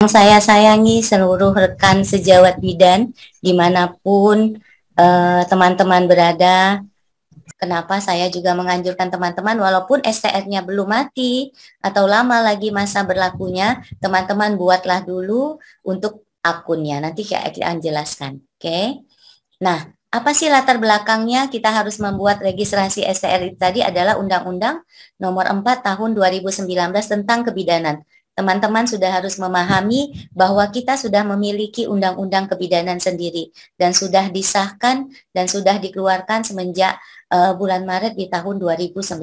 Yang saya sayangi seluruh rekan sejawat bidan dimanapun teman-teman berada. Kenapa saya juga menganjurkan teman-teman walaupun STR-nya belum mati atau lama lagi masa berlakunya, teman-teman buatlah dulu untuk akunnya. Nanti saya akan jelaskan. Oke. Nah, apa sih latar belakangnya kita harus membuat registrasi STR itu tadi adalah Undang-Undang Nomor 4 Tahun 2019 tentang kebidanan. Teman-teman sudah harus memahami bahwa kita sudah memiliki undang-undang kebidanan sendiri dan sudah disahkan dan sudah dikeluarkan semenjak bulan Maret di tahun 2019.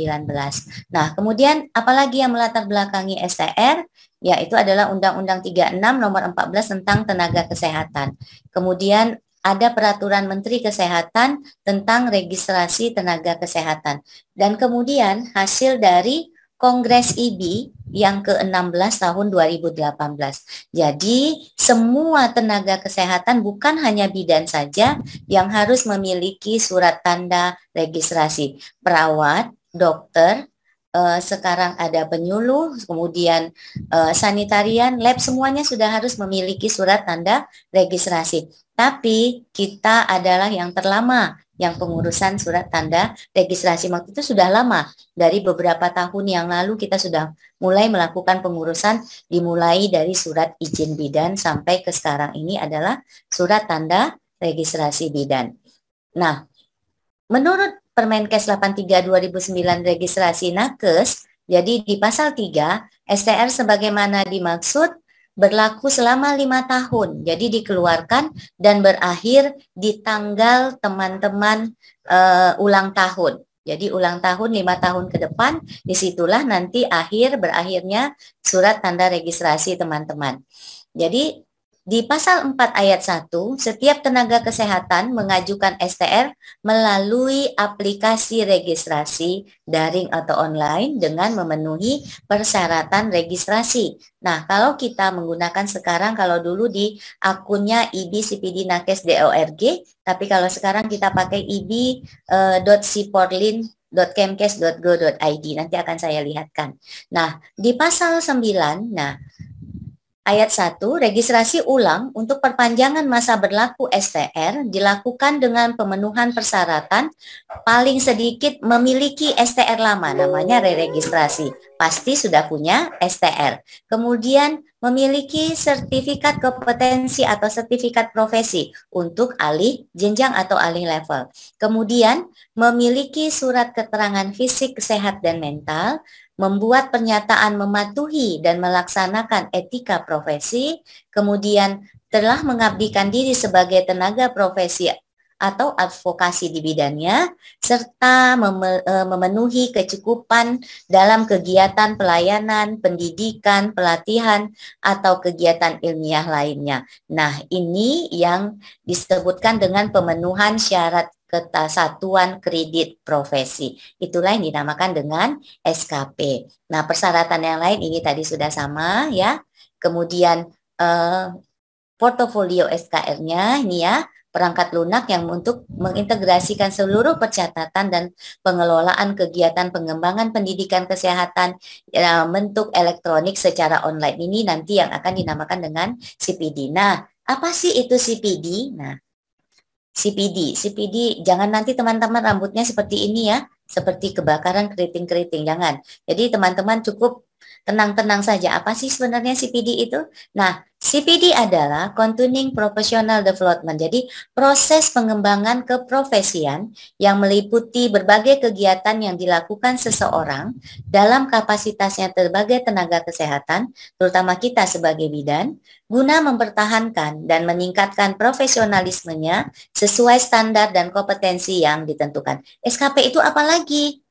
Nah, kemudian apalagi yang melatar belakangi STR? Yaitu adalah Undang-Undang 36 Nomor 14 tentang tenaga kesehatan. Kemudian ada peraturan Menteri Kesehatan tentang registrasi tenaga kesehatan. Dan kemudian hasil dari Kongres IBI yang ke-16 tahun 2018. Jadi semua tenaga kesehatan bukan hanya bidan saja yang harus memiliki surat tanda registrasi. Perawat, dokter, sekarang ada penyuluh, kemudian sanitarian, lab, semuanya sudah harus memiliki surat tanda registrasi. Tapi kita adalah yang terlama yang pengurusan surat tanda registrasi. Waktu itu sudah lama, dari beberapa tahun yang lalu kita sudah mulai melakukan pengurusan, dimulai dari surat izin bidan sampai ke sekarang ini adalah surat tanda registrasi bidan. Nah, menurut Permenkes 83 2009 registrasi nakes, jadi di pasal 3, STR sebagaimana dimaksud berlaku selama 5 tahun. Jadi dikeluarkan dan berakhir di tanggal teman-teman ulang tahun. Jadi ulang tahun 5 tahun ke depan, disitulah nanti berakhirnya surat tanda registrasi teman-teman. Jadi di pasal 4 ayat 1, setiap tenaga kesehatan mengajukan STR melalui aplikasi registrasi daring atau online dengan memenuhi persyaratan registrasi. Nah, kalau kita menggunakan sekarang, kalau dulu di akunnya IBI-CPD-Nakes.org, tapi kalau sekarang kita pakai ibi.siporlin.kemkes.go.id, nanti akan saya lihatkan. Nah, di pasal 9, Ayat 1, registrasi ulang untuk perpanjangan masa berlaku STR dilakukan dengan pemenuhan persyaratan paling sedikit memiliki STR lama, namanya re-registrasi. Pasti sudah punya STR. Kemudian memiliki sertifikat kompetensi atau sertifikat profesi untuk alih jenjang atau alih level. Kemudian memiliki surat keterangan fisik, sehat, dan mental, membuat pernyataan mematuhi dan melaksanakan etika profesi, kemudian telah mengabdikan diri sebagai tenaga profesi atau advokasi di bidangnya, serta memenuhi kecukupan dalam kegiatan pelayanan, pendidikan, pelatihan, atau kegiatan ilmiah lainnya. Nah, ini yang disebutkan dengan pemenuhan syarat kesatuan kredit profesi. Itulah yang dinamakan dengan SKP. Nah, persyaratan yang lain ini tadi sudah sama ya. Kemudian portofolio SKR-nya ini ya, perangkat lunak yang untuk mengintegrasikan seluruh pencatatan dan pengelolaan kegiatan pengembangan pendidikan kesehatan bentuk elektronik secara online. Ini nanti yang akan dinamakan dengan CPD. Nah, apa sih itu CPD? Nah, CPD, jangan nanti teman-teman rambutnya seperti ini ya, seperti kebakaran keriting-keriting, jangan. Jadi teman-teman cukup tenang-tenang saja. Apa sih sebenarnya CPD itu? Nah, CPD adalah Continuing Professional Development. Jadi proses pengembangan keprofesian yang meliputi berbagai kegiatan yang dilakukan seseorang dalam kapasitasnya sebagai tenaga kesehatan, terutama kita sebagai bidan, guna mempertahankan dan meningkatkan profesionalismenya sesuai standar dan kompetensi yang ditentukan. SKP itu apa lagi?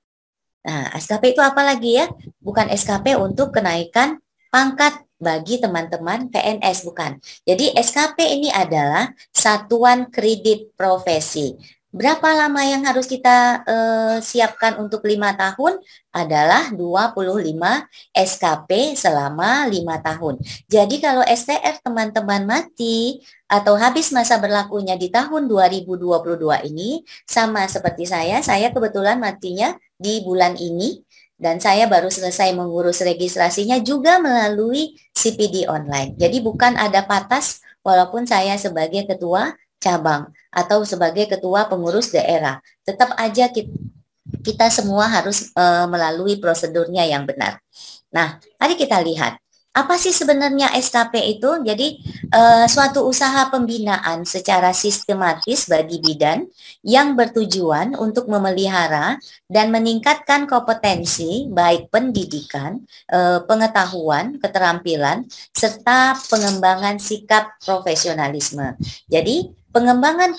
Nah, SKP itu apa lagi ya? Bukan SKP untuk kenaikan pangkat bagi teman-teman PNS, bukan. Jadi SKP ini adalah satuan kredit profesi. Berapa lama yang harus kita siapkan untuk 5 tahun? Adalah 25 SKP selama 5 tahun. Jadi kalau STR teman-teman mati atau habis masa berlakunya di tahun 2022 ini, sama seperti saya kebetulan matinya di bulan ini, Dan saya baru selesai mengurus registrasinya juga melalui CPD online. Jadi bukan ada batas walaupun saya sebagai ketua cabang atau sebagai ketua pengurus daerah. Tetap aja kita semua harus melalui prosedurnya yang benar. Nah, mari kita lihat. Apa sih sebenarnya SKP itu? Jadi suatu usaha pembinaan secara sistematis bagi bidan yang bertujuan untuk memelihara dan meningkatkan kompetensi baik pendidikan, pengetahuan, keterampilan, serta pengembangan sikap profesionalisme. Jadi pengembangan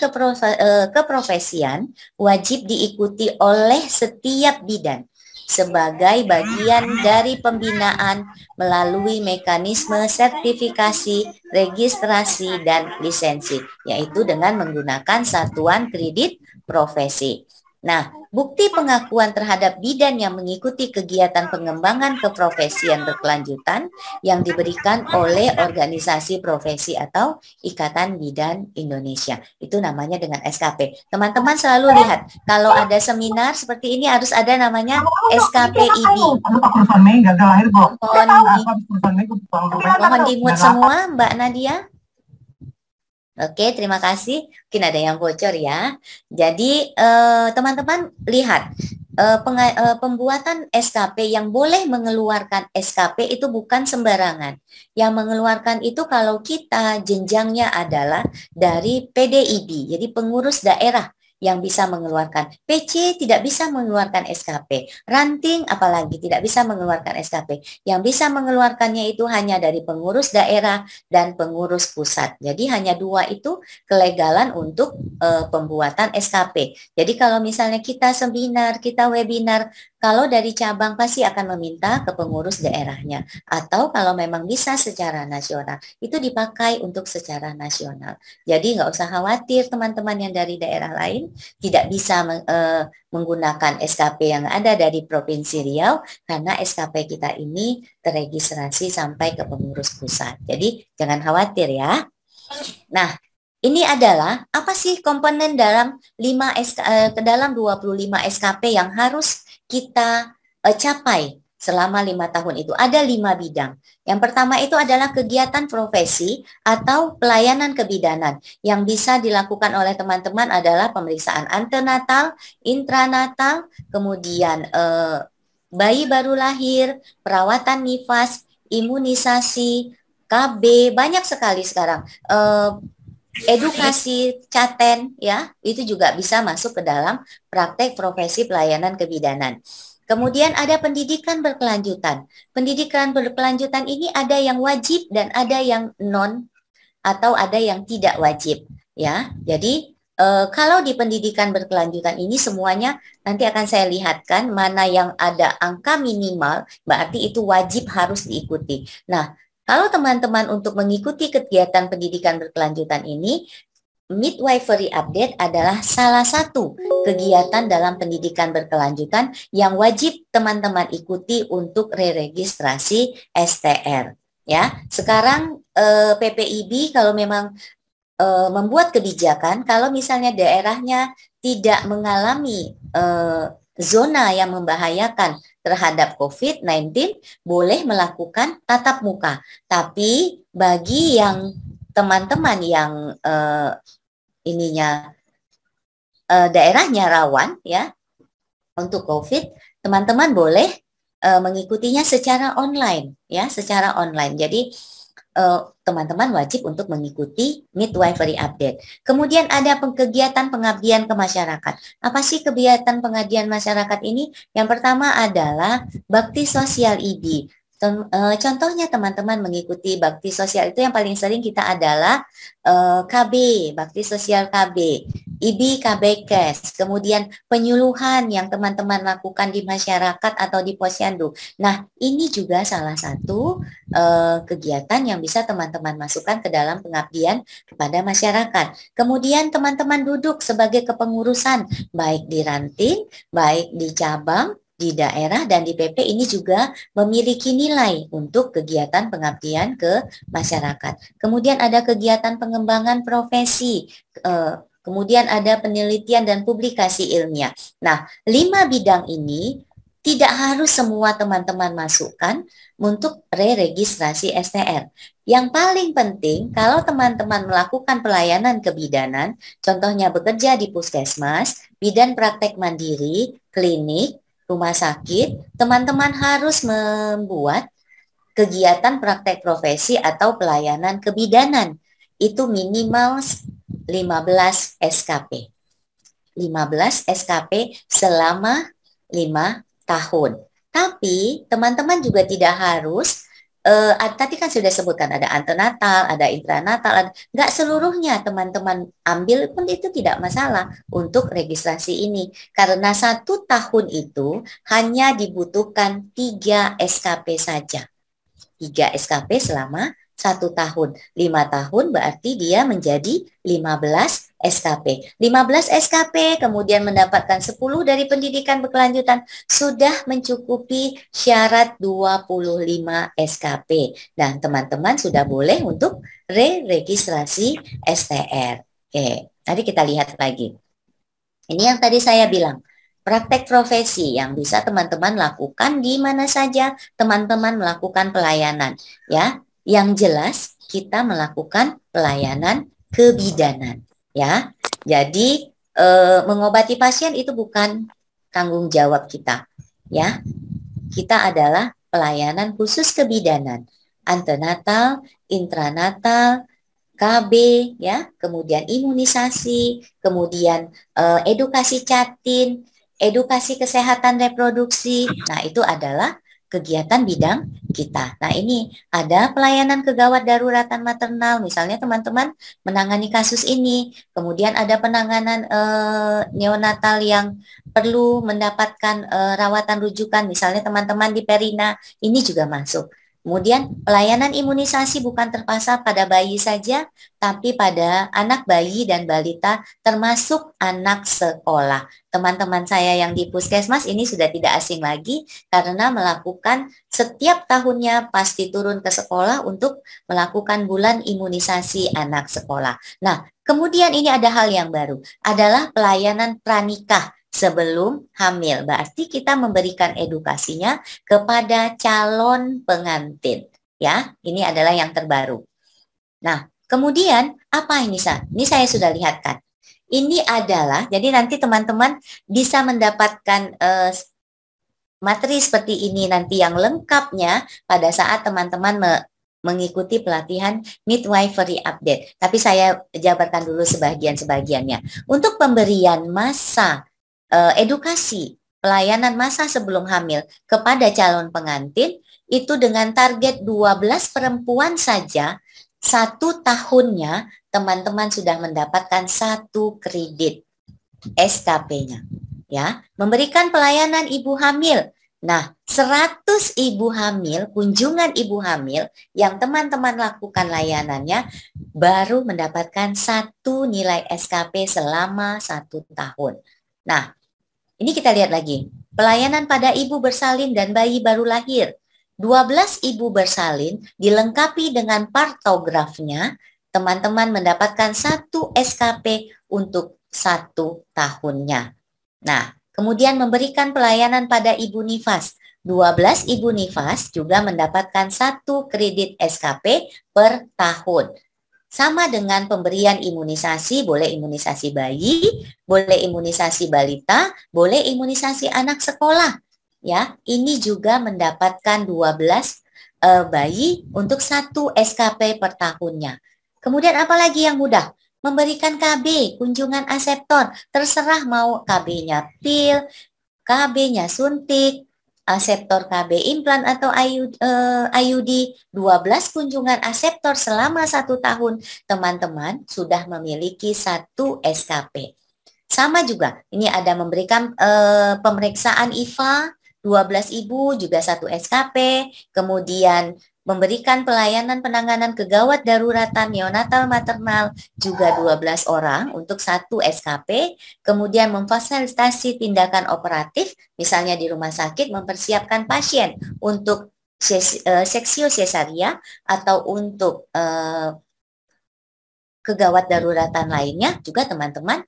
keprofesian wajib diikuti oleh setiap bidan sebagai bagian dari pembinaan melalui mekanisme sertifikasi, registrasi, dan lisensi, yaitu dengan menggunakan satuan kredit profesi. Nah, bukti pengakuan terhadap bidan yang mengikuti kegiatan pengembangan keprofesian berkelanjutan yang diberikan oleh organisasi profesi atau Ikatan Bidan Indonesia. Itu namanya dengan SKP. Teman-teman selalu lihat, kalau ada seminar seperti ini harus ada namanya SKPIB. Mohon di-mute semua, Mbak Nadia. Oke, terima kasih. Mungkin ada yang bocor ya. Jadi teman-teman lihat pembuatan SKP yang boleh mengeluarkan SKP itu bukan sembarangan. Yang mengeluarkan itu kalau kita jenjangnya adalah dari PDIB, jadi pengurus daerah yang bisa mengeluarkan. PC tidak bisa mengeluarkan SKP. Ranting apalagi tidak bisa mengeluarkan SKP. Yang bisa mengeluarkannya itu hanya dari pengurus daerah dan pengurus pusat. Jadi hanya dua itu kelegalan untuk pembuatan SKP. Jadi kalau misalnya kita seminar, kita webinar, kalau dari cabang pasti akan meminta ke pengurus daerahnya. Atau kalau memang bisa secara nasional, itu dipakai untuk secara nasional. Jadi nggak usah khawatir teman-teman yang dari daerah lain tidak bisa menggunakan SKP yang ada dari Provinsi Riau karena SKP kita ini terregistrasi sampai ke pengurus pusat. Jadi jangan khawatir ya. Nah, ini adalah apa sih komponen dalam 25 SKP yang harus kita capai selama 5 tahun itu. Ada 5 bidang. Yang pertama itu adalah kegiatan profesi atau pelayanan kebidanan. Yang bisa dilakukan oleh teman-teman adalah pemeriksaan antenatal, intranatal, kemudian bayi baru lahir, perawatan nifas, imunisasi, KB, banyak sekali sekarang. Edukasi caten ya, itu juga bisa masuk ke dalam praktek profesi pelayanan kebidanan. Kemudian ada pendidikan berkelanjutan. Pendidikan berkelanjutan ini ada yang wajib dan ada yang non atau ada yang tidak wajib ya. Jadi kalau di pendidikan berkelanjutan ini semuanya nanti akan saya lihatkan mana yang ada angka minimal berarti itu wajib harus diikuti. Nah, kalau teman-teman untuk mengikuti kegiatan pendidikan berkelanjutan ini, midwifery update adalah salah satu kegiatan dalam pendidikan berkelanjutan yang wajib teman-teman ikuti untuk re-registrasi STR. Ya, sekarang PPIB kalau memang membuat kebijakan, kalau misalnya daerahnya tidak mengalami zona yang membahayakan terhadap COVID-19, boleh melakukan tatap muka. Tapi bagi yang teman-teman yang daerahnya rawan ya untuk COVID, teman-teman boleh mengikutinya secara online ya, secara online. Jadi teman-teman wajib untuk mengikuti midwifery update. Kemudian ada kegiatan pengabdian ke masyarakat. Apa sih kegiatan pengabdian masyarakat ini? Yang pertama adalah bakti sosial IB. Contohnya teman-teman mengikuti bakti sosial itu yang paling sering kita adalah KB, bakti sosial KB, IB KB Kes, kemudian penyuluhan yang teman-teman lakukan di masyarakat atau di posyandu. Nah, ini juga salah satu kegiatan yang bisa teman-teman masukkan ke dalam pengabdian kepada masyarakat. Kemudian teman-teman duduk sebagai kepengurusan, baik di ranting, baik di cabang, di daerah dan di PP ini juga memiliki nilai untuk kegiatan pengabdian ke masyarakat. Kemudian ada kegiatan pengembangan profesi, kemudian ada penelitian dan publikasi ilmiah. Nah, 5 bidang ini Tidak harus semua teman-teman masukkan untuk re-registrasi STR. Yang paling penting, kalau teman-teman melakukan pelayanan kebidanan, contohnya bekerja di puskesmas, bidan praktek mandiri, klinik, rumah sakit, teman-teman harus membuat kegiatan praktek profesi atau pelayanan kebidanan. Itu minimal 15 SKP. 15 SKP selama 5 tahun. Tapi teman-teman juga tidak harus tadi kan sudah sebutkan ada antenatal, ada intranatal, nggak seluruhnya teman-teman ambil pun itu tidak masalah untuk registrasi ini. Karena 1 tahun itu hanya dibutuhkan 3 SKP saja. 3 SKP selama 1 tahun. 5 tahun berarti dia menjadi 15 SKP. 15 SKP kemudian mendapatkan 10 dari pendidikan berkelanjutan sudah mencukupi syarat 25 SKP. Dan teman-teman sudah boleh untuk re-registrasi STR. Oke, tadi kita lihat lagi. Ini yang tadi saya bilang. Praktek profesi yang bisa teman-teman lakukan di mana saja teman-teman melakukan pelayanan. Ya, yang jelas kita melakukan pelayanan kebidanan. Ya, jadi mengobati pasien itu bukan tanggung jawab kita. Ya, kita adalah pelayanan khusus kebidanan. Antenatal, intranatal, KB, ya, kemudian imunisasi, kemudian edukasi catin, edukasi kesehatan reproduksi. Nah, itu adalah kegiatan bidang kita. Nah, ini ada pelayanan kegawat daruratan maternal, misalnya teman-teman menangani kasus ini. Kemudian ada penanganan neonatal yang perlu mendapatkan rawatan rujukan, misalnya teman-teman di Perina, ini juga masuk. Kemudian pelayanan imunisasi bukan terpasar pada bayi saja, tapi pada anak bayi dan balita termasuk anak sekolah. Teman-teman saya yang di puskesmas ini sudah tidak asing lagi karena melakukan setiap tahunnya pasti turun ke sekolah untuk melakukan bulan imunisasi anak sekolah. Nah, kemudian ini ada hal yang baru, adalah pelayanan pranikah sebelum hamil. Berarti kita memberikan edukasinya kepada calon pengantin. Ya, ini adalah yang terbaru. Nah, kemudian apa ini, Sa? Ini saya sudah lihatkan. Ini adalah, jadi nanti teman-teman bisa mendapatkan materi seperti ini nanti yang lengkapnya pada saat teman-teman mengikuti pelatihan midwifery update. Tapi saya jabarkan dulu sebagian-sebagiannya. Untuk pemberian masa edukasi pelayanan masa sebelum hamil kepada calon pengantin itu dengan target 12 perempuan saja 1 tahunnya teman-teman sudah mendapatkan 1 kredit SKP-nya, ya. Memberikan pelayanan ibu hamil. Nah, 100 ibu hamil, kunjungan ibu hamil yang teman-teman lakukan layanannya baru mendapatkan 1 nilai SKP selama 1 tahun. Nah, ini kita lihat lagi. Pelayanan pada ibu bersalin dan bayi baru lahir. 12 ibu bersalin dilengkapi dengan partografnya, teman-teman mendapatkan 1 SKP untuk 1 tahunnya. Nah, kemudian memberikan pelayanan pada ibu nifas. 12 ibu nifas juga mendapatkan 1 kredit SKP per tahun. Sama dengan pemberian imunisasi, boleh imunisasi bayi, boleh imunisasi balita, boleh imunisasi anak sekolah. Ya, ini juga mendapatkan 12 bayi untuk 1 SKP per tahunnya. Kemudian apalagi yang mudah? Memberikan KB, kunjungan aseptor. Terserah mau KB-nya pil, KB-nya suntik, aseptor KB implan atau IUD, 12 kunjungan aseptor selama 1 tahun, teman-teman sudah memiliki 1 SKP. Sama juga, ini ada memberikan pemeriksaan IVA, 12 ibu juga 1 SKP, kemudian memberikan pelayanan penanganan kegawat daruratan neonatal maternal juga 12 orang untuk 1 SKP, kemudian memfasilitasi tindakan operatif, misalnya di rumah sakit mempersiapkan pasien untuk seksio sesaria atau untuk kegawat daruratan lainnya, juga teman-teman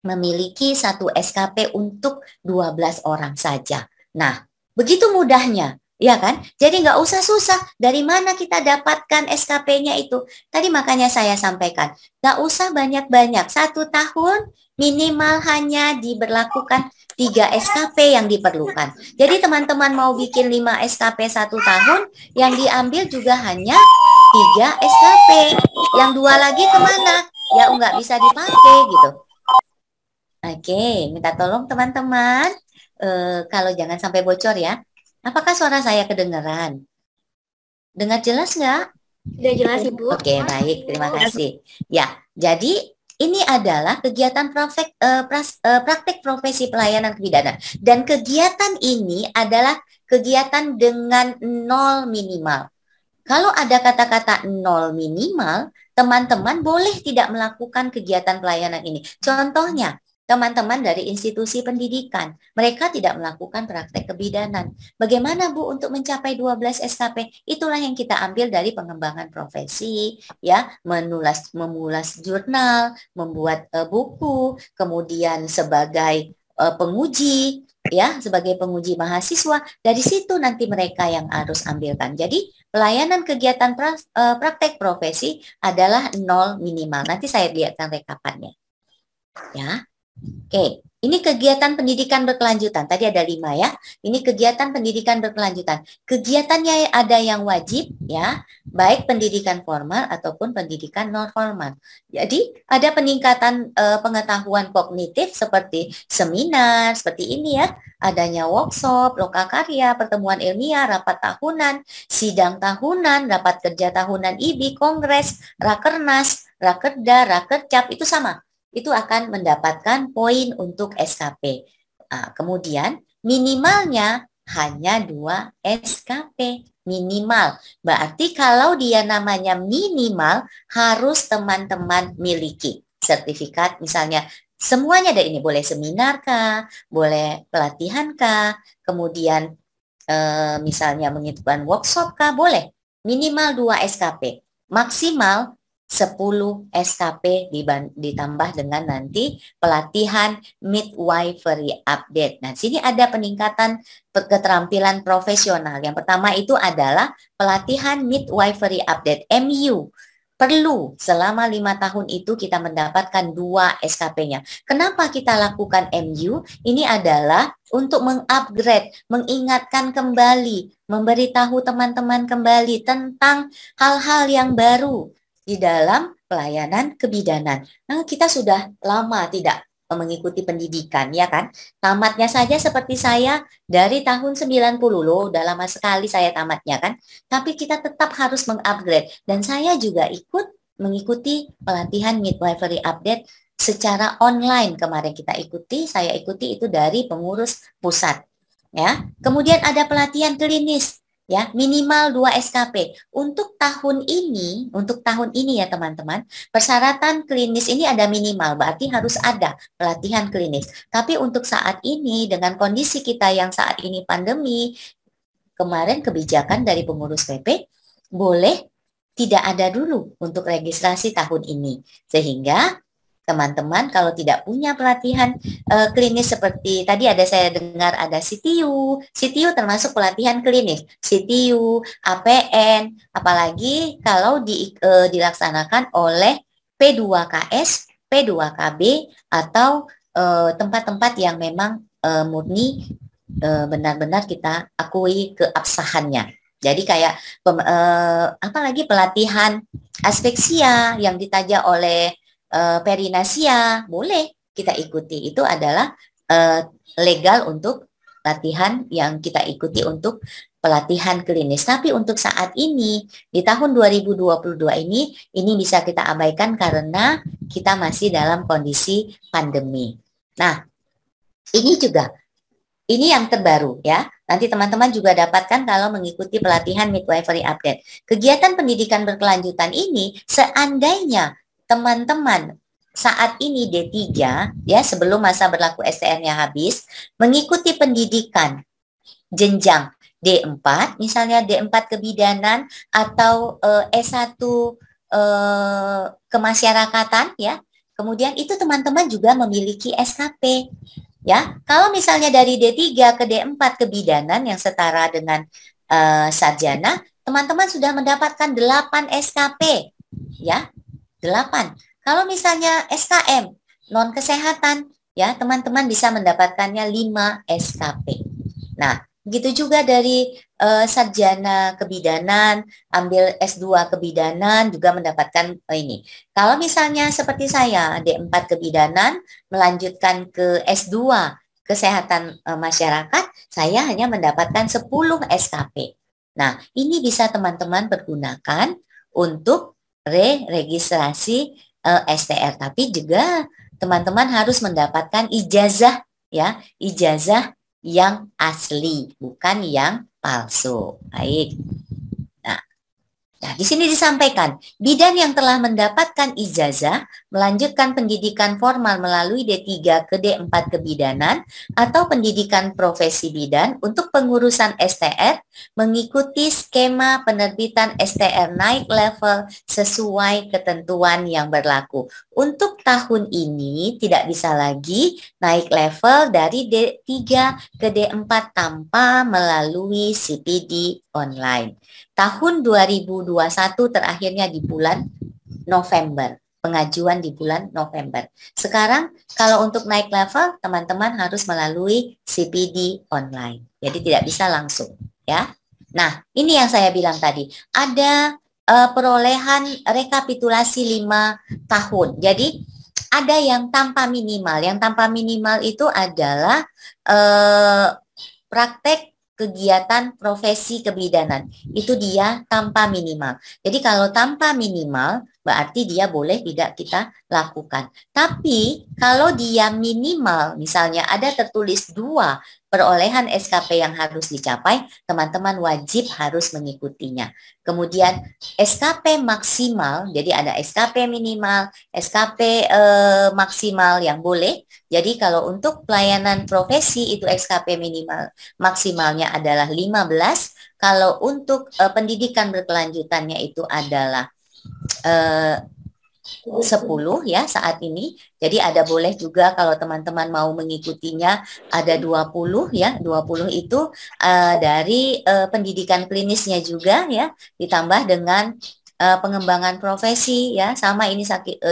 memiliki 1 SKP untuk 12 orang saja. Nah, begitu mudahnya, ya kan? Jadi nggak usah susah. Dari mana kita dapatkan SKP-nya itu? Tadi makanya saya sampaikan, nggak usah banyak-banyak. 1 tahun minimal hanya diberlakukan 3 SKP yang diperlukan. Jadi teman-teman mau bikin 5 SKP 1 tahun, yang diambil juga hanya 3 SKP. Yang 2 lagi kemana? Ya nggak bisa dipakai gitu. Oke, minta tolong teman-teman. Kalau jangan sampai bocor ya. Apakah suara saya kedengeran? Dengar jelas nggak? Sudah jelas, Ibu. Oke, baik. Terima kasih. Ya, jadi ini adalah kegiatan praktek profesi pelayanan kebidanan. Dan kegiatan ini adalah kegiatan dengan 0 minimal. Kalau ada kata-kata 0 minimal, teman-teman boleh tidak melakukan kegiatan pelayanan ini. Contohnya, teman-teman dari institusi pendidikan, mereka tidak melakukan praktek kebidanan. Bagaimana Bu untuk mencapai 12 SKP? Itulah yang kita ambil dari pengembangan profesi, ya, memulas jurnal, membuat buku, kemudian sebagai penguji, ya, sebagai penguji mahasiswa. Dari situ nanti mereka yang harus ambilkan. Jadi pelayanan kegiatan praktek profesi adalah 0 minimal. Nanti saya lihatkan rekapannya. Ya. Oke, ini kegiatan pendidikan berkelanjutan. Tadi ada 5 ya. Ini kegiatan pendidikan berkelanjutan. Kegiatannya ada yang wajib ya, baik pendidikan formal ataupun pendidikan non formal. Jadi ada peningkatan pengetahuan kognitif seperti seminar, seperti ini ya. Adanya workshop, lokakarya, pertemuan ilmiah, rapat tahunan, sidang tahunan, rapat kerja tahunan IBI, kongres, rakernas, rakerda, rakercap, itu sama, itu akan mendapatkan poin untuk SKP. Nah, kemudian minimalnya hanya 2 SKP minimal. Berarti kalau dia namanya minimal, harus teman-teman miliki sertifikat, misalnya semuanya ada ini, boleh seminar kah, boleh pelatihan kah, kemudian misalnya mengikuti workshop kah, boleh. Minimal 2 SKP, maksimal 10 SKP ditambah dengan nanti pelatihan midwifery update. Nah, sini ada peningkatan keterampilan profesional. Yang pertama itu adalah pelatihan midwifery update, MU. Perlu selama 5 tahun itu kita mendapatkan 2 SKP-nya. Kenapa kita lakukan MU? Ini adalah untuk mengupgrade, mengingatkan kembali, memberitahu teman-teman kembali tentang hal-hal yang baru di dalam pelayanan kebidanan. Nah, kita sudah lama tidak mengikuti pendidikan, ya kan? Tamatnya saja seperti saya dari tahun 90 loh, udah lama sekali saya tamatnya kan. Tapi kita tetap harus mengupgrade. Dan saya juga ikut mengikuti pelatihan midwifery update secara online kemarin kita ikuti, saya ikuti itu dari pengurus pusat. Ya, kemudian ada pelatihan klinis, ya, minimal 2 SKP. Untuk tahun ini ya teman-teman, persyaratan klinis ini ada minimal, berarti harus ada pelatihan klinis. Tapi untuk saat ini dengan kondisi kita yang saat ini pandemi, kemarin kebijakan dari pengurus PP boleh tidak ada dulu untuk registrasi tahun ini. Sehingga teman-teman kalau tidak punya pelatihan klinis seperti tadi ada saya dengar ada CTU termasuk pelatihan klinis, CTU, APN, apalagi kalau dilaksanakan oleh P2KS, P2KB atau tempat-tempat yang memang murni benar-benar kita akui keabsahannya. Jadi kayak apalagi pelatihan aspeksia yang ditaja oleh perinasia, boleh kita ikuti. Itu adalah legal untuk latihan yang kita ikuti untuk pelatihan klinis. Tapi untuk saat ini, di tahun 2022 ini bisa kita abaikan karena kita masih dalam kondisi pandemi. Nah, ini yang terbaru ya. Nanti teman-teman juga dapatkan kalau mengikuti pelatihan midwifery update. Kegiatan pendidikan berkelanjutan ini seandainya teman-teman saat ini D3 ya, sebelum masa berlaku STR-nya habis, mengikuti pendidikan jenjang D4, misalnya D4 kebidanan atau S1 kemasyarakatan ya. Kemudian itu teman-teman juga memiliki SKP. Ya, kalau misalnya dari D3 ke D4 kebidanan yang setara dengan sarjana, teman-teman sudah mendapatkan 8 SKP. Ya, 8. Kalau misalnya SKM, non kesehatan, ya, teman-teman bisa mendapatkannya 5 SKP. Nah, begitu juga dari sarjana kebidanan, ambil S2 kebidanan juga mendapatkan ini. Kalau misalnya seperti saya, D4 kebidanan, melanjutkan ke S2 kesehatan masyarakat, saya hanya mendapatkan 10 SKP. Nah, ini bisa teman-teman pergunakan untuk re-registrasi STR, tapi juga teman-teman harus mendapatkan ijazah, ya, ijazah yang asli, bukan yang palsu. Baik. Nah, di sini disampaikan, bidan yang telah mendapatkan ijazah melanjutkan pendidikan formal melalui D3 ke D4 kebidanan atau pendidikan profesi bidan untuk pengurusan STR mengikuti skema penerbitan STR naik level sesuai ketentuan yang berlaku. Untuk tahun ini tidak bisa lagi naik level dari D3 ke D4 tanpa melalui CPD online. Tahun 2021 terakhirnya di bulan November. Pengajuan di bulan November. Sekarang kalau untuk naik level, teman-teman harus melalui CPD online. Jadi tidak bisa langsung, ya. Nah, ini yang saya bilang tadi. Ada perolehan rekapitulasi 5 tahun. Jadi ada yang tanpa minimal. Yang tanpa minimal itu adalah praktek kegiatan profesi kebidanan. Itu dia tanpa minimal. Jadi kalau tanpa minimal, berarti dia boleh tidak kita lakukan. Tapi kalau dia minimal, misalnya ada tertulis 2 perolehan SKP yang harus dicapai, teman-teman wajib harus mengikutinya. Kemudian SKP maksimal, jadi ada SKP minimal, SKP maksimal yang boleh. Jadi kalau untuk pelayanan profesi itu SKP minimal maksimalnya adalah 15. Kalau untuk pendidikan berkelanjutannya itu adalah 10 ya saat ini. Jadi ada boleh juga kalau teman-teman mau mengikutinya ada 20 ya. 20 itu dari pendidikan klinisnya juga ya, ditambah dengan pengembangan profesi ya, sama ini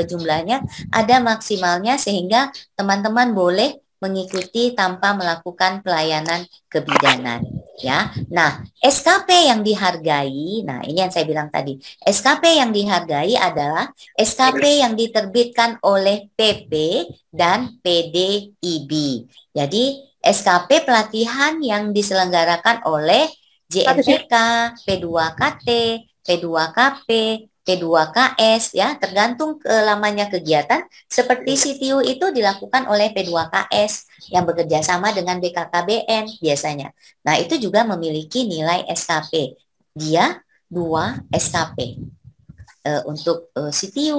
jumlahnya ada maksimalnya sehingga teman-teman boleh mengikuti tanpa melakukan pelayanan kebidanan ya. Nah, SKP yang dihargai, nah ini yang saya bilang tadi. SKP yang dihargai adalah SKP yang diterbitkan oleh PP dan PDIB. Jadi SKP pelatihan yang diselenggarakan oleh JNPK, P2KT, P2KP, P2KS ya, tergantung lamanya kegiatan. Seperti CTU itu dilakukan oleh P2KS yang bekerja sama dengan BKKBN biasanya. Nah, itu juga memiliki nilai SKP. Dia 2 SKP. Untuk CTU,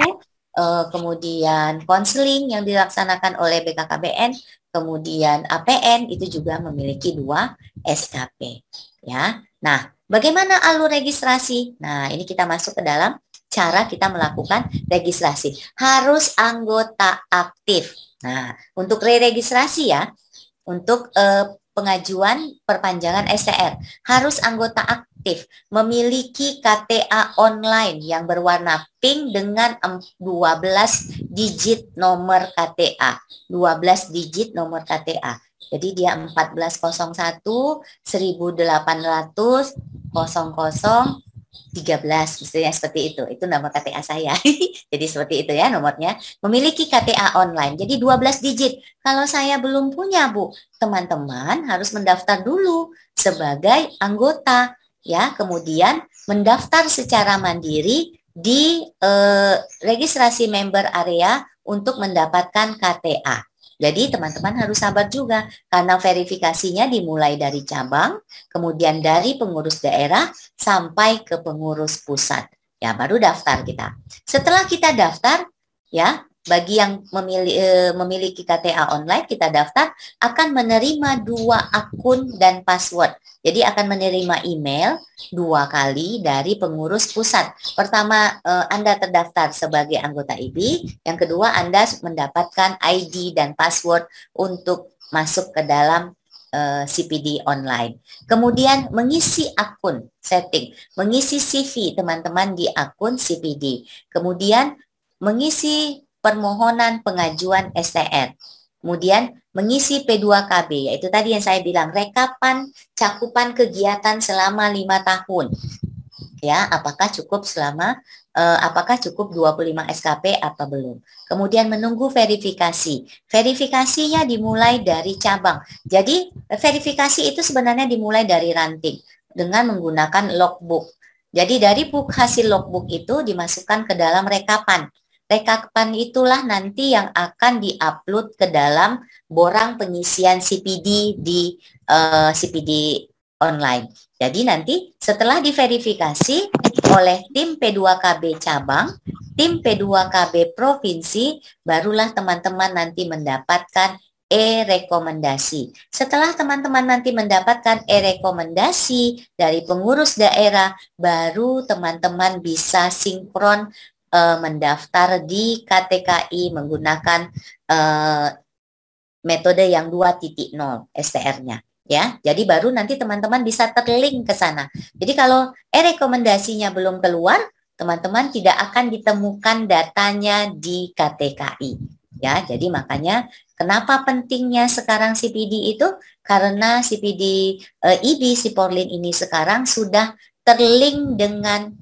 kemudian konseling yang dilaksanakan oleh BKKBN, kemudian APN itu juga memiliki 2 SKP. Ya, nah bagaimana alur registrasi? Nah ini kita masuk ke dalam cara kita melakukan registrasi. Harus anggota aktif. Nah untuk re-registrasi ya, untuk pengajuan perpanjangan STR harus anggota aktif, memiliki KTA online yang berwarna pink dengan 12 digit nomor KTA. 12 digit nomor KTA. Jadi dia 1401 1800 00 13, misalnya seperti itu nama KTA saya. Jadi seperti itu ya nomornya. Memiliki KTA online, jadi 12 digit. Kalau saya belum punya Bu, teman-teman harus mendaftar dulu sebagai anggota ya. Kemudian mendaftar secara mandiri di registrasi member area untuk mendapatkan KTA. Jadi teman-teman harus sabar juga karena verifikasinya dimulai dari cabang, kemudian dari pengurus daerah sampai ke pengurus pusat. Ya, baru daftar kita. Setelah kita daftar, ya, bagi yang memiliki KTA online, kita daftar akan menerima 2 akun dan password. Jadi akan menerima email 2 kali dari pengurus pusat. Pertama, Anda terdaftar sebagai anggota IBI. Yang kedua, Anda mendapatkan ID dan password untuk masuk ke dalam CPD online. Kemudian mengisi akun, setting, mengisi CV teman-teman di akun CPD. Kemudian mengisi permohonan pengajuan STR. Kemudian mengisi P2KB, yaitu tadi yang saya bilang, rekapan cakupan kegiatan selama 5 tahun. Ya, apakah cukup selama apakah cukup 25 SKP apa belum. Kemudian menunggu verifikasi. Verifikasinya dimulai dari cabang. Jadi verifikasi itu sebenarnya dimulai dari ranting dengan menggunakan logbook. Jadi dari hasil logbook itu dimasukkan ke dalam rekapan. Rekapan itulah nanti yang akan diupload ke dalam borang pengisian CPD di CPD online. Jadi nanti setelah diverifikasi oleh tim P2KB cabang, tim P2KB provinsi, barulah teman-teman nanti mendapatkan e-rekomendasi. Setelah teman-teman nanti mendapatkan e-rekomendasi dari pengurus daerah, baru teman-teman bisa sinkron mendaftar di KTKI menggunakan metode yang 2.0 STR-nya. Ya, jadi baru nanti teman-teman bisa terlink ke sana. Jadi kalau rekomendasinya belum keluar, teman-teman tidak akan ditemukan datanya di KTKI. Ya, jadi makanya kenapa pentingnya sekarang CPD itu? Karena CPD IB Siporlin ini sekarang sudah terlink dengan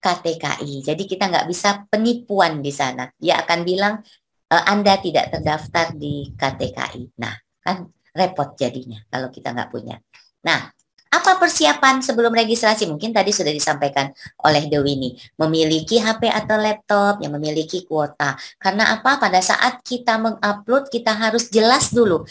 KTKI. Jadi kita nggak bisa penipuan di sana. Dia akan bilang Anda tidak terdaftar di KTKI. Nah, kan repot jadinya kalau kita nggak punya. Nah, apa persiapan sebelum registrasi? Mungkin tadi sudah disampaikan oleh Dewi ini. Memiliki HP atau laptop yang memiliki kuota. Karena apa? Pada saat kita mengupload, kita harus jelas dulu.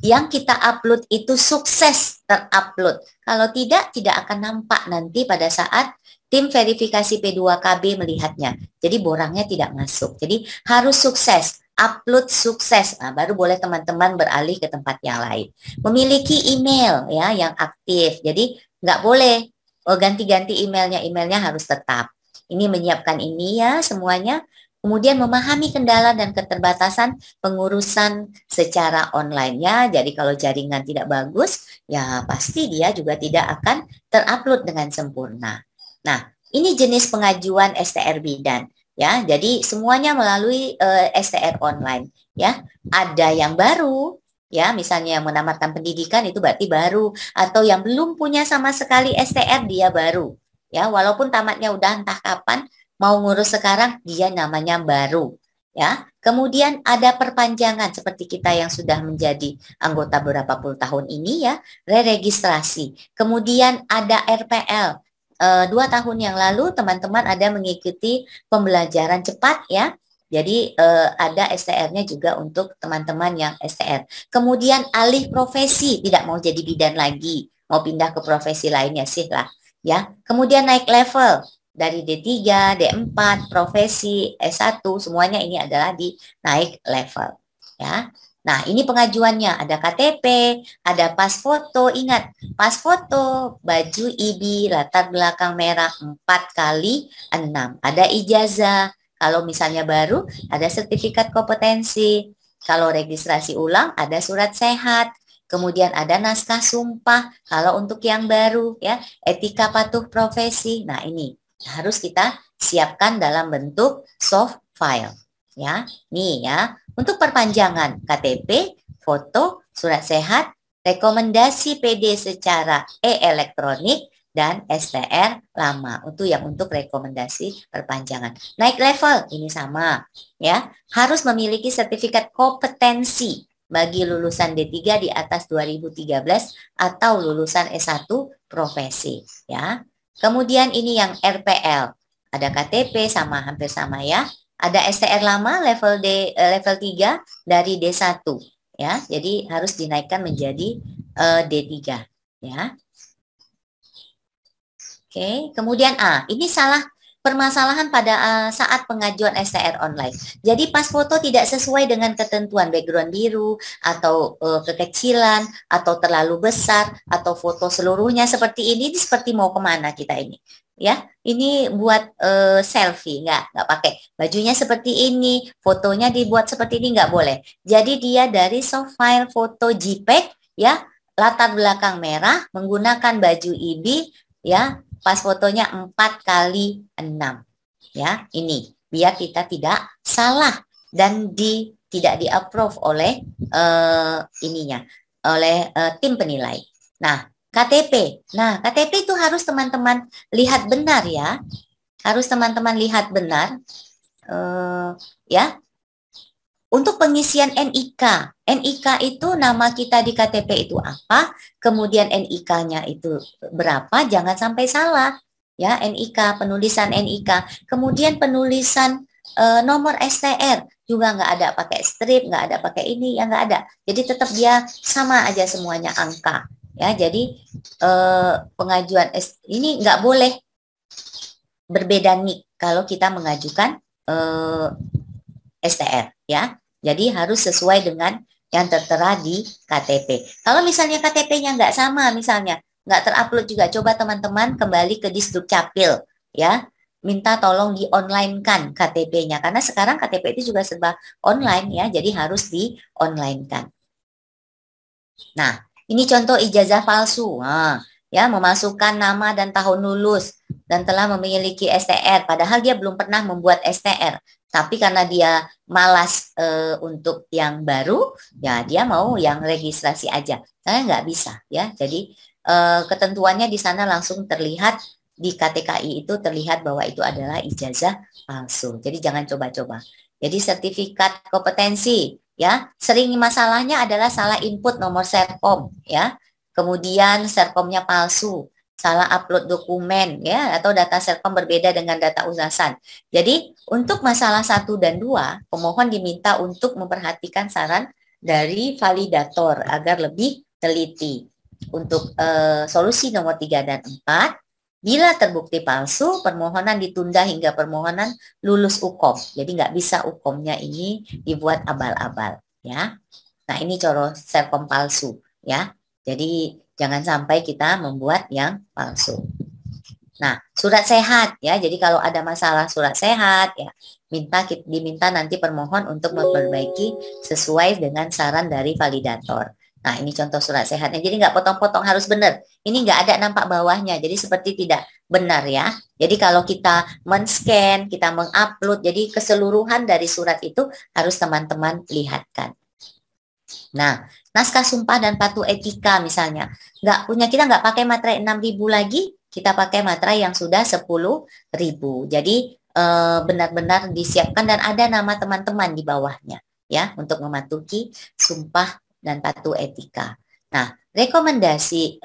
Yang kita upload itu sukses terupload. Kalau tidak, tidak akan nampak nanti pada saat tim verifikasi P2KB melihatnya. Jadi borangnya tidak masuk. Jadi harus sukses. Upload sukses, nah, baru boleh teman-teman beralih ke tempat yang lain. Memiliki email ya yang aktif, jadi nggak boleh ganti-ganti emailnya harus tetap. Ini menyiapkan ini ya semuanya. Kemudian memahami kendala dan keterbatasan pengurusan secara online ya. Jadi kalau jaringan tidak bagus, ya pasti dia juga tidak akan terupload dengan sempurna. Nah, ini jenis pengajuan STR Bidan. Ya, jadi semuanya melalui STR online ya. Ada yang baru ya, misalnya yang menamatkan pendidikan itu berarti baru, atau yang belum punya sama sekali STR dia baru. Ya, walaupun tamatnya udah entah kapan, mau ngurus sekarang dia namanya baru. Ya, kemudian ada perpanjangan seperti kita yang sudah menjadi anggota beberapa puluh tahun ini ya, re-registrasi. Kemudian ada RPL. 2 tahun yang lalu teman-teman ada mengikuti pembelajaran cepat ya. Jadi ada STR-nya juga untuk teman-teman yang STR. Kemudian alih profesi, tidak mau jadi bidan lagi, mau pindah ke profesi lainnya sih lah ya. Kemudian naik level dari D3, D4, profesi, S1, semuanya ini adalah di naik level ya. Nah, ini pengajuannya, ada KTP, ada pas foto, ingat, pas foto, baju IB, latar belakang merah 4x6, ada ijazah, kalau misalnya baru, ada sertifikat kompetensi, kalau registrasi ulang, ada surat sehat, kemudian ada naskah sumpah, kalau untuk yang baru, ya, etika patuh profesi, nah ini harus kita siapkan dalam bentuk soft file. Ya, nih ya, untuk perpanjangan KTP, foto, surat sehat, rekomendasi PD secara e-elektronik, dan STR lama untuk rekomendasi perpanjangan. Naik level ini sama ya, harus memiliki sertifikat kompetensi bagi lulusan D3 di atas 2013 atau lulusan S1 profesi ya. Kemudian ini yang RPL, ada KTP sama hampir sama ya. Ada STR lama level 3 dari D1 ya. Jadi harus dinaikkan menjadi D3 ya. Oke, kemudian ini salah permasalahan pada saat pengajuan STR online. Jadi pas foto tidak sesuai dengan ketentuan, background biru atau kekecilan atau terlalu besar atau foto seluruhnya seperti ini seperti mau kemana kita ini? Ya, ini buat selfie, nggak pakai. Bajunya seperti ini, fotonya dibuat seperti ini, nggak boleh. Jadi dia dari soft file foto JPEG, ya, latar belakang merah, menggunakan baju IBI, ya, pas fotonya 4x6, ya, ini biar kita tidak salah dan tidak di-approve oleh ininya, oleh tim penilai. Nah, KTP. Nah, KTP itu harus teman-teman lihat benar ya. Harus teman-teman lihat benar. Ya. Untuk pengisian NIK. NIK itu nama kita di KTP itu apa, kemudian NIK-nya itu berapa, jangan sampai salah. Ya, NIK, penulisan NIK. Kemudian penulisan nomor STR juga nggak ada pakai strip, nggak ada pakai ini, ya nggak ada. Jadi tetap dia sama aja semuanya angka. Ya, jadi pengajuan ini nggak boleh berbeda nik kalau kita mengajukan STR, ya. Jadi harus sesuai dengan yang tertera di KTP. Kalau misalnya KTP-nya nggak sama, misalnya nggak terupload juga, coba teman-teman kembali ke Disdukcapil, ya. Minta tolong di-online-kan KTP-nya, karena sekarang KTP itu juga serba online, ya. Jadi harus di-online-kan. Nah, ini contoh ijazah palsu. Nah, ya, memasukkan nama dan tahun lulus dan telah memiliki STR, padahal dia belum pernah membuat STR. Tapi karena dia malas untuk yang baru, ya dia mau yang registrasi aja. Saya nggak bisa, ya. Jadi ketentuannya di sana langsung terlihat di KTKI itu terlihat bahwa itu adalah ijazah palsu. Jadi jangan coba-coba. Jadi sertifikat kompetensi, ya, sering masalahnya adalah salah input nomor serkom, ya, kemudian serkomnya palsu, salah upload dokumen, ya, atau data serkom berbeda dengan data usasan. Jadi untuk masalah 1 dan 2, pemohon diminta untuk memperhatikan saran dari validator agar lebih teliti. Untuk solusi nomor 3 dan 4, bila terbukti palsu, permohonan ditunda hingga permohonan lulus UKOM. Jadi nggak bisa UKOM-nya ini dibuat abal-abal, ya. Nah, ini contoh serkom palsu, ya. Jadi jangan sampai kita membuat yang palsu. Nah, surat sehat, ya. Jadi kalau ada masalah surat sehat, ya, diminta nanti permohon untuk memperbaiki sesuai dengan saran dari validator. Nah, ini contoh surat sehatnya. Jadi nggak potong-potong, harus benar. Ini nggak ada nampak bawahnya, jadi seperti tidak benar, ya. Jadi kalau kita men-scan, kita mengupload, jadi keseluruhan dari surat itu harus teman-teman lihatkan. Nah, naskah sumpah dan patuh etika misalnya. Kita nggak pakai materai 6.000 lagi, kita pakai materai yang sudah 10.000. Jadi benar-benar disiapkan dan ada nama teman-teman di bawahnya, ya, untuk mematuhi sumpah dan patuh etika. Nah, rekomendasi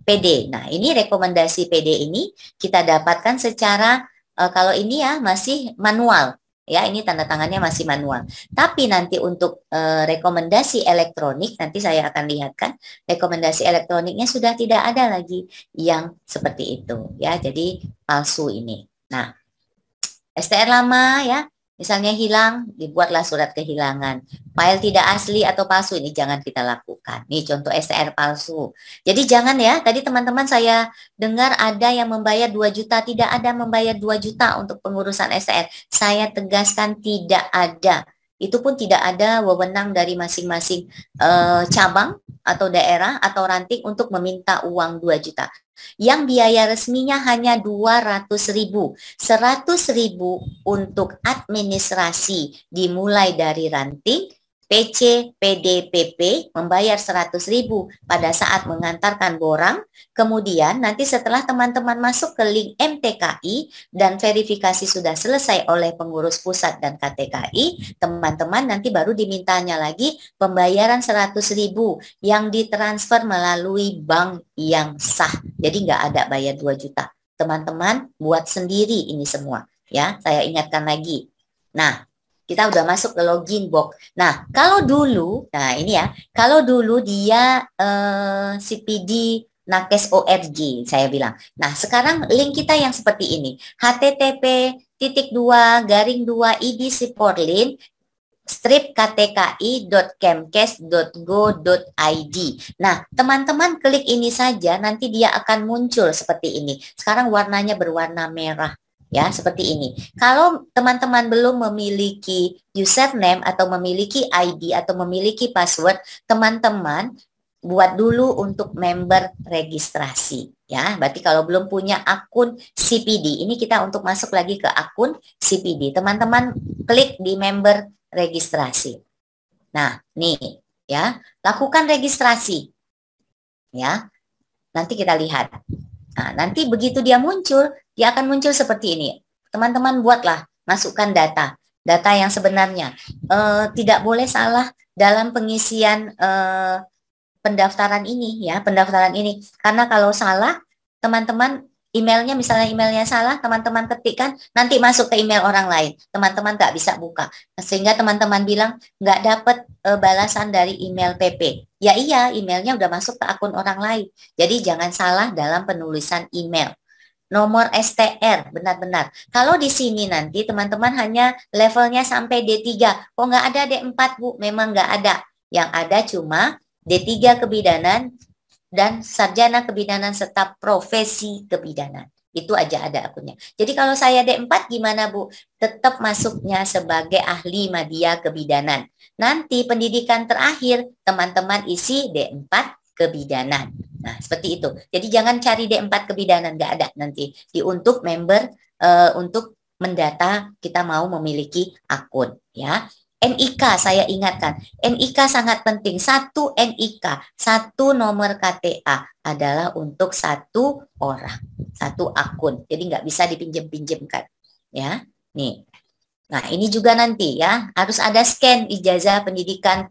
PD. Nah, ini rekomendasi PD ini kita dapatkan secara kalau ini ya masih manual. Ya, ini tanda tangannya masih manual. Tapi nanti untuk rekomendasi elektronik, nanti saya akan lihatkan rekomendasi elektroniknya sudah tidak ada lagi yang seperti itu. Ya, jadi palsu ini. Nah, STR lama, ya, misalnya hilang, dibuatlah surat kehilangan. File tidak asli atau palsu, ini jangan kita lakukan. Ini contoh STR palsu. Jadi jangan, ya, tadi teman-teman saya dengar ada yang membayar 2 juta, tidak ada membayar 2 juta untuk pengurusan STR. Saya tegaskan tidak ada. Itu pun tidak ada wewenang dari masing-masing cabang atau daerah atau ranting untuk meminta uang 2 juta. Yang biaya resminya hanya 200.000, 100.000 untuk administrasi dimulai dari ranting, PC, PD, PP membayar 100.000 pada saat mengantarkan borang. Kemudian nanti setelah teman-teman masuk ke link MTKI dan verifikasi sudah selesai oleh pengurus pusat dan KTKI, teman-teman nanti baru dimintanya lagi pembayaran 100.000 yang ditransfer melalui bank yang sah. Jadi nggak ada bayar 2 juta. Teman-teman buat sendiri ini semua, ya. Saya ingatkan lagi. Nah, kita udah masuk ke login box. Nah, kalau dulu, nah ini ya, kalau dulu dia CPD Nakes ORG, saya bilang. Nah, sekarang link kita yang seperti ini, http://2/2 ID support link stripktki.kemkes.go.id. Nah, teman-teman klik ini saja, nanti dia akan muncul seperti ini. Sekarang warnanya berwarna merah. Ya, seperti ini. Kalau teman-teman belum memiliki username atau memiliki ID atau memiliki password, teman-teman buat dulu untuk member registrasi. Ya, berarti kalau belum punya akun CPD, ini kita untuk masuk lagi ke akun CPD. Teman-teman klik di member registrasi. Nah, nih ya, lakukan registrasi. Ya. Nanti kita lihat. Nah, nanti begitu dia muncul, dia akan muncul seperti ini. Teman-teman buatlah, masukkan data. Data yang sebenarnya. Tidak boleh salah dalam pengisian pendaftaran ini ya, pendaftaran ini. Karena kalau salah, teman-teman emailnya, misalnya emailnya salah, teman-teman ketikkan, nanti masuk ke email orang lain. Teman-teman nggak bisa buka. Sehingga teman-teman bilang, nggak dapat balasan dari email PP. Ya iya, emailnya udah masuk ke akun orang lain. Jadi jangan salah dalam penulisan email. Nomor STR, benar-benar. Kalau di sini nanti teman-teman hanya levelnya sampai D3. Kok nggak ada D4, Bu? Memang nggak ada. Yang ada cuma D3 kebidanan dan sarjana kebidanan serta profesi kebidanan. Itu aja ada akunnya. Jadi kalau saya D4 gimana, Bu? Tetap masuknya sebagai ahli media kebidanan. Nanti pendidikan terakhir teman-teman isi D4 kebidanan. Nah, seperti itu. Jadi jangan cari D4 kebidanan, nggak ada nanti. Untuk member, untuk mendata kita mau memiliki akun. Ya. NIK saya ingatkan, NIK sangat penting. Satu NIK, satu nomor KTA adalah untuk satu orang, satu akun. Jadi nggak bisa dipinjam-pinjamkan. Ya, nih. Nah ini juga nanti ya harus ada scan ijazah pendidikan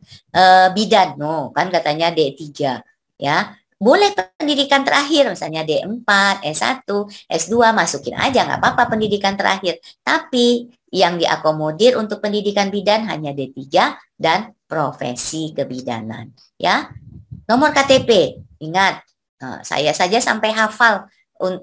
bidan. No, kan katanya D3 ya. Boleh pendidikan terakhir, misalnya D4, S1, S2, masukin aja, nggak apa-apa pendidikan terakhir. Tapi yang diakomodir untuk pendidikan bidan hanya D3 dan profesi kebidanan. Ya, nomor KTP, ingat, saya saja sampai hafal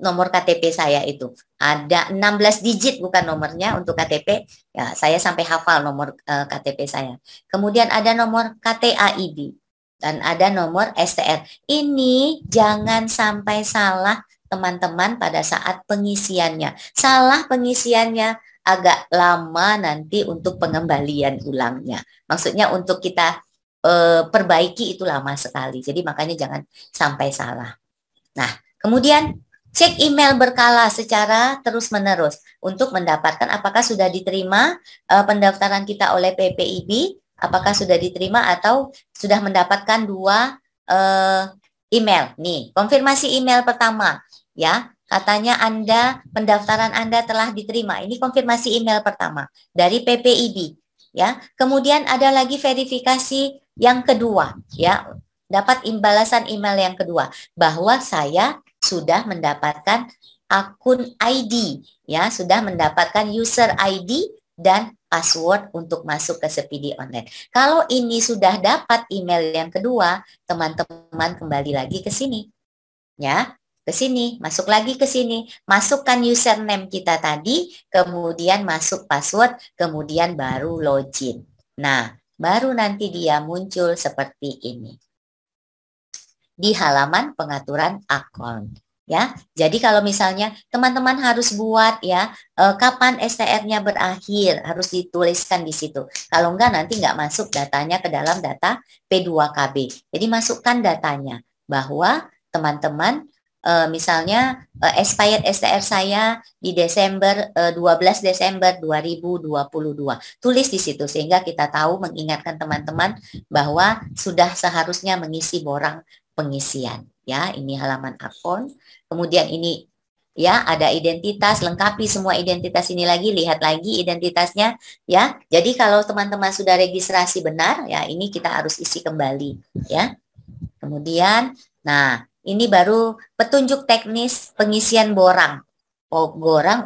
nomor KTP saya itu. Ada 16 digit bukan nomornya untuk KTP. Ya, saya sampai hafal nomor KTP saya. Kemudian ada nomor KTA-ID dan ada nomor STR. Ini jangan sampai salah teman-teman pada saat pengisiannya. Salah pengisiannya agak lama nanti untuk pengembalian ulangnya. Maksudnya untuk kita perbaiki itu lama sekali. Jadi makanya jangan sampai salah. Nah, kemudian cek email berkala secara terus-menerus untuk mendapatkan apakah sudah diterima pendaftaran kita oleh PPIB, apakah sudah diterima atau sudah mendapatkan dua email. Nih, konfirmasi email pertama ya. Katanya pendaftaran Anda telah diterima. Ini konfirmasi email pertama dari PPIB ya. Kemudian ada lagi verifikasi yang kedua ya. Dapat imbalasan email yang kedua bahwa saya sudah mendapatkan akun ID ya, sudah mendapatkan user ID dan password untuk masuk ke CPD online. Kalau ini sudah dapat email yang kedua, teman-teman kembali lagi ke sini. Ya, ke sini, masuk lagi ke sini, masukkan username kita tadi, kemudian masuk password, kemudian baru login. Nah, baru nanti dia muncul seperti ini di halaman pengaturan akun. Ya, jadi kalau misalnya teman-teman harus buat ya kapan STR-nya berakhir harus dituliskan di situ. Kalau enggak nanti enggak masuk datanya ke dalam data P2KB. Jadi masukkan datanya bahwa teman-teman misalnya expired STR saya di Desember 12 Desember 2022. Tulis di situ sehingga kita tahu mengingatkan teman-teman bahwa sudah seharusnya mengisi borang pengisian ya. Ini halaman akun. Kemudian ini ya ada identitas, lengkapi semua identitas ini lagi, lihat lagi identitasnya ya. Jadi kalau teman-teman sudah registrasi benar ya, ini kita harus isi kembali ya. Kemudian nah ini baru petunjuk teknis pengisian borang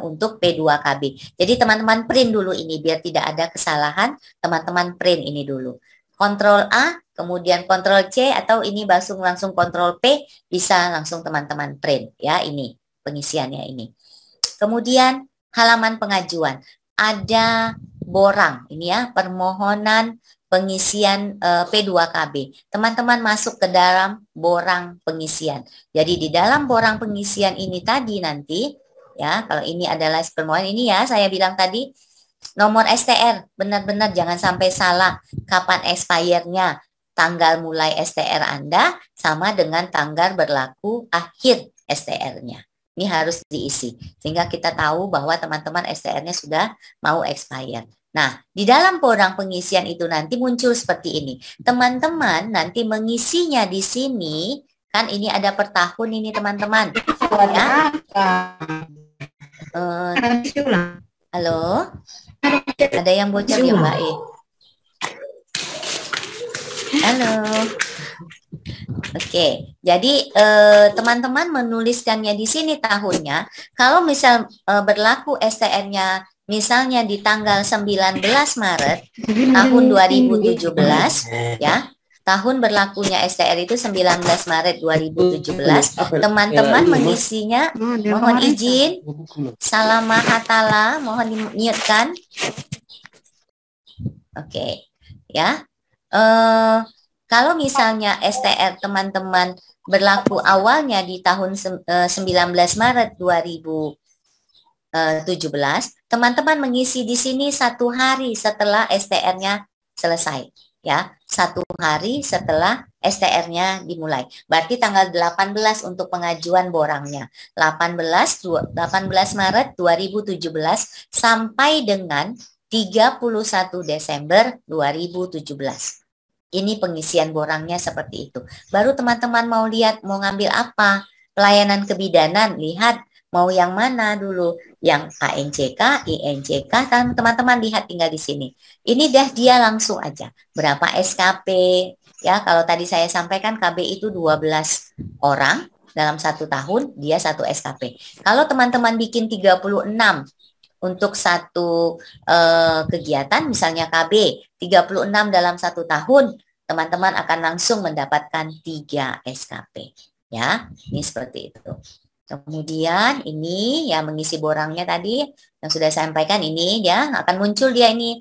untuk P2KB. Jadi teman-teman print dulu ini biar tidak ada kesalahan, teman-teman print ini dulu. Ctrl A, kemudian Ctrl C, atau ini langsung Ctrl P, bisa langsung teman-teman print ya, ini pengisiannya ini. Kemudian halaman pengajuan. Ada borang. Ini ya, permohonan pengisian P2KB. Teman-teman masuk ke dalam borang pengisian. Jadi di dalam borang pengisian ini tadi nanti, ya, kalau ini adalah permohonan ini ya, saya bilang tadi, nomor STR, benar-benar jangan sampai salah kapan expire-nya. Tanggal mulai STR Anda sama dengan tanggal berlaku akhir STR-nya. Ini harus diisi, sehingga kita tahu bahwa teman-teman STR-nya sudah mau expired. Nah, di dalam borang pengisian itu nanti muncul seperti ini. Teman-teman nanti mengisinya di sini, kan ini ada per tahun ini teman-teman. Ya. Halo? Ada yang bocor ya Mbak E? Halo. Oke, jadi teman-teman menuliskannya di sini tahunnya. Kalau misal berlaku STR-nya misalnya di tanggal 19 Maret tahun 2017 ya. Tahun berlakunya STR itu 19 Maret 2017. Teman-teman mengisinya, mohon izin. Salam mahatala, mohon di-mute-kan. Oke, ya. Kalau misalnya STR teman-teman berlaku awalnya di tahun 19 Maret 2017, teman-teman mengisi di sini 1 hari setelah STR-nya selesai, ya. 1 hari setelah STR-nya dimulai. Berarti tanggal 18 untuk pengajuan borangnya. 18 Maret 2017 sampai dengan 31 Desember 2017. Ini pengisian borangnya seperti itu. Baru teman-teman mau lihat mau ngambil apa? Pelayanan kebidanan, lihat mau yang mana dulu? Yang ANCK, INCK, teman-teman lihat tinggal di sini. Ini dia langsung aja. Berapa SKP? Ya, kalau tadi saya sampaikan KB itu 12 orang dalam 1 tahun, dia 1 SKP. Kalau teman-teman bikin 36 untuk satu kegiatan, misalnya KB 36 dalam 1 tahun, teman-teman akan langsung mendapatkan 3 SKP. Ya, ini seperti itu. Kemudian ini yang mengisi borangnya tadi yang sudah saya sampaikan ini ya akan muncul dia ini.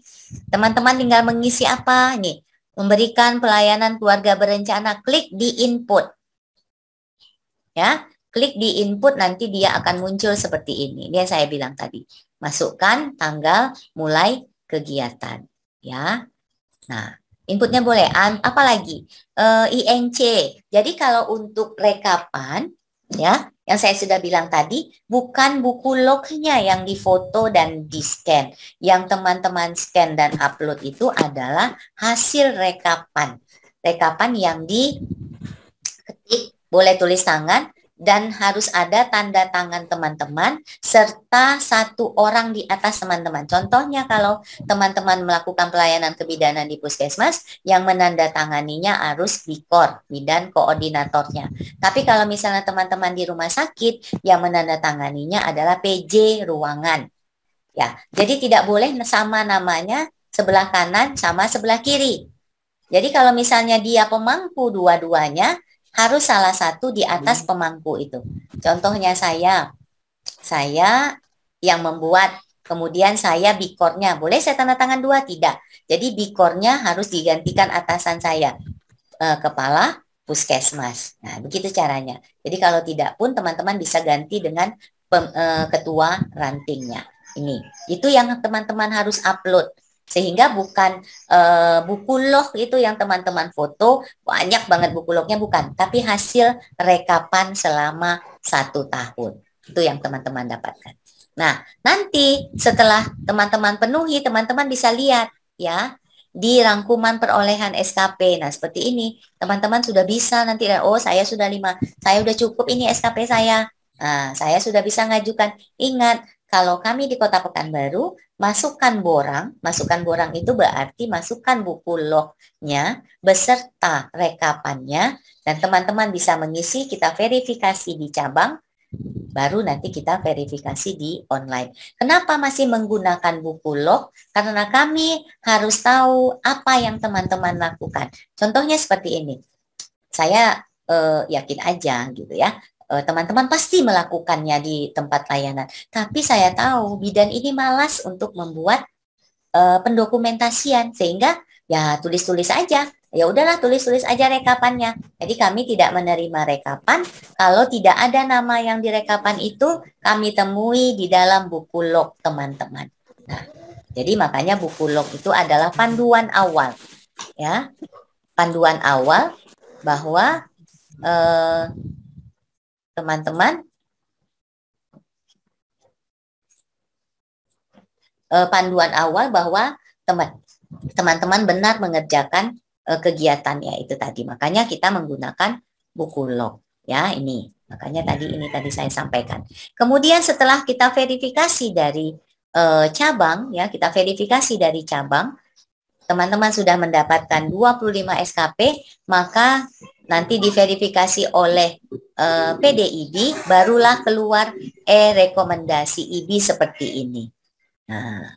Teman-teman tinggal mengisi apa nih? Memberikan pelayanan keluarga berencana, klik di input. Ya, klik di input nanti dia akan muncul seperti ini. Ini yang saya bilang tadi. Masukkan tanggal mulai kegiatan, ya. Nah, inputnya boleh apa lagi? INC. Jadi kalau untuk rekapan, ya, yang saya sudah bilang tadi, bukan buku lognya yang difoto dan di-scan. Yang teman-teman scan dan upload itu adalah hasil rekapan. Rekapan yang diketik, boleh tulis tangan, dan harus ada tanda tangan teman-teman serta 1 orang di atas teman-teman. Contohnya kalau teman-teman melakukan pelayanan kebidanan di puskesmas, yang menandatanganinya harus BIKOR, bidan koordinatornya. Tapi kalau misalnya teman-teman di rumah sakit, yang menandatanganinya adalah PJ ruangan. Ya, jadi tidak boleh sama namanya sebelah kanan sama sebelah kiri. Jadi kalau misalnya dia pemangku dua-duanya, harus salah satu di atas pemangku itu. Contohnya saya yang membuat, kemudian saya bikornya. Boleh saya tanda tangan 2? Tidak. Jadi bikornya harus digantikan atasan saya, kepala puskesmas. Nah, begitu caranya. Jadi kalau tidak pun teman-teman bisa ganti dengan ketua rantingnya. Ini. Itu yang teman-teman harus upload. Sehingga bukan buku log itu yang teman-teman foto, banyak banget buku lognya, bukan. Tapi hasil rekapan selama 1 tahun. Itu yang teman-teman dapatkan. Nah, nanti setelah teman-teman penuhi, teman-teman bisa lihat ya di rangkuman perolehan SKP. Nah, seperti ini. Teman-teman sudah bisa nanti, oh saya sudah 5, saya sudah cukup ini SKP saya. Nah, saya sudah bisa ngajukan. Ingat, kalau kami di Kota Pekanbaru, masukkan borang itu berarti masukkan buku lognya beserta rekapannya, dan teman-teman bisa mengisi, kita verifikasi di cabang, baru nanti kita verifikasi di online. Kenapa masih menggunakan buku log? Karena kami harus tahu apa yang teman-teman lakukan. Contohnya seperti ini. Saya yakin aja gitu ya. Teman-teman pasti melakukannya di tempat layanan. Tapi saya tahu bidan ini malas untuk membuat pendokumentasian, sehingga ya tulis-tulis aja. Ya udahlah, tulis-tulis aja rekapannya. Jadi kami tidak menerima rekapan kalau tidak ada nama yang direkapan itu kami temui di dalam buku log teman-teman. Nah, jadi makanya buku log itu adalah panduan awal, ya, panduan awal bahwa teman-teman panduan awal bahwa teman-teman benar mengerjakan kegiatannya itu tadi. Makanya kita menggunakan buku log, ya, ini. Makanya tadi saya sampaikan. Kemudian setelah kita verifikasi dari cabang, ya, kita verifikasi dari cabang, teman-teman sudah mendapatkan 25 SKP, maka nanti diverifikasi oleh PDIB, barulah keluar rekomendasi IB seperti ini. Nah,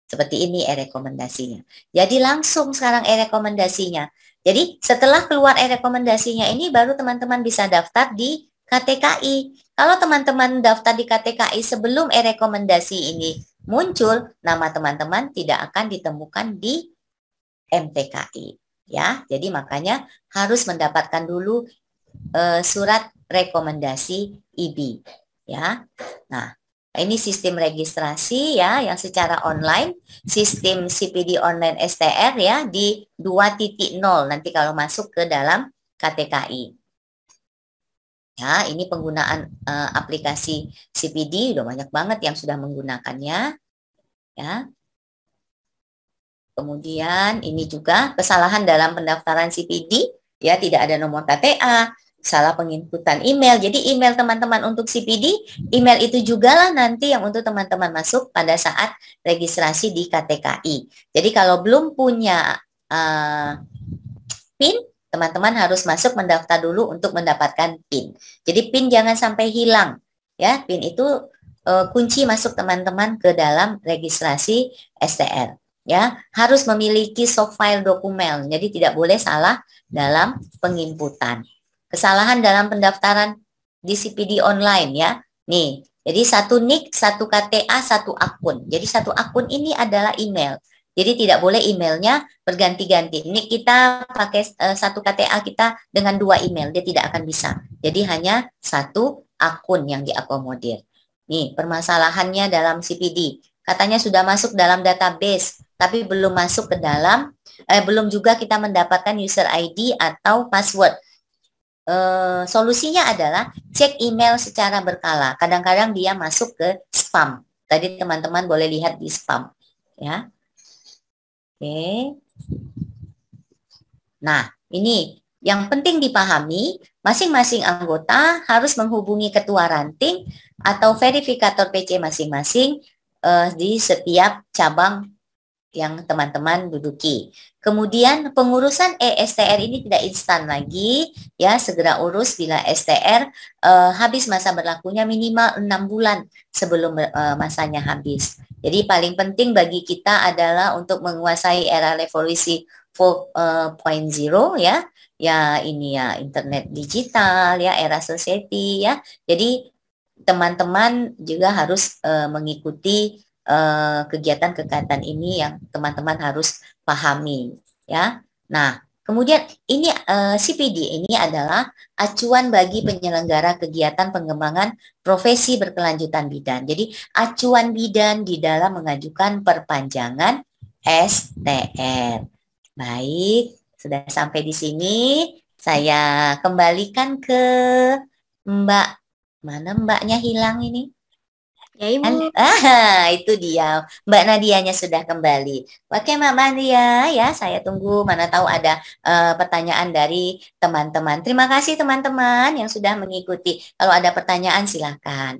seperti ini rekomendasinya. Jadi langsung sekarang rekomendasinya. Jadi setelah keluar rekomendasinya ini baru teman-teman bisa daftar di KTKI. Kalau teman-teman daftar di KTKI sebelum rekomendasi ini muncul, nama teman-teman tidak akan ditemukan di MTKI. Ya, jadi makanya harus mendapatkan dulu surat rekomendasi IB. Ya, nah. Ini sistem registrasi ya yang secara online, sistem CPD online STR ya di 2.0 nanti kalau masuk ke dalam KTKI. Ya, ini penggunaan aplikasi CPD udah banyak banget yang sudah menggunakannya. Ya. Kemudian ini juga kesalahan dalam pendaftaran CPD ya, tidak ada nomor KTA, salah penginputan email. Jadi email teman-teman untuk CPD, email itu juga lah nanti yang untuk teman-teman masuk pada saat registrasi di KTKI. Jadi kalau belum punya PIN, teman-teman harus masuk mendaftar dulu untuk mendapatkan PIN. Jadi PIN jangan sampai hilang. Ya, PIN itu kunci masuk teman-teman ke dalam registrasi STR. Ya, harus memiliki soft file dokumen. Jadi tidak boleh salah dalam penginputan. Kesalahan dalam pendaftaran di CPD online ya. Nih, jadi satu NIK, satu KTA, satu akun. Jadi satu akun ini adalah email. Jadi tidak boleh emailnya berganti-ganti. NIK kita pakai satu KTA kita dengan 2 email, dia tidak akan bisa. Jadi hanya satu akun yang diakomodir. Nih, permasalahannya dalam CPD. Katanya sudah masuk dalam database, tapi belum masuk ke dalam, belum juga kita mendapatkan user ID atau password. Solusinya adalah cek email secara berkala. Kadang-kadang dia masuk ke spam. Tadi teman-teman boleh lihat di spam, ya. Oke. Nah, ini yang penting dipahami, masing-masing anggota harus menghubungi ketua ranting atau verifikator PC masing-masing di setiap cabang yang teman-teman duduki. Kemudian pengurusan STR ini tidak instan lagi, ya, segera urus bila STR habis masa berlakunya minimal 6 bulan sebelum masanya habis. Jadi paling penting bagi kita adalah untuk menguasai era revolusi 4.0 ya. Ya, ini ya internet digital ya, era society ya. Jadi teman-teman juga harus mengikuti kegiatan-kegiatan ini yang teman-teman harus pahami ya. Nah, kemudian ini CPD ini adalah acuan bagi penyelenggara kegiatan pengembangan profesi berkelanjutan bidan. Jadi acuan bidan di dalam mengajukan perpanjangan STR. Baik, sudah sampai di sini. Saya kembalikan ke Mbak. Mana Mbaknya hilang ini? Ya, Ibu. Itu dia. Mbak Nadianya sudah kembali. Oke, Mbak Nadia, ya, saya tunggu. Mana tahu ada pertanyaan dari teman-teman. Terima kasih teman-teman yang sudah mengikuti. Kalau ada pertanyaan, silakan.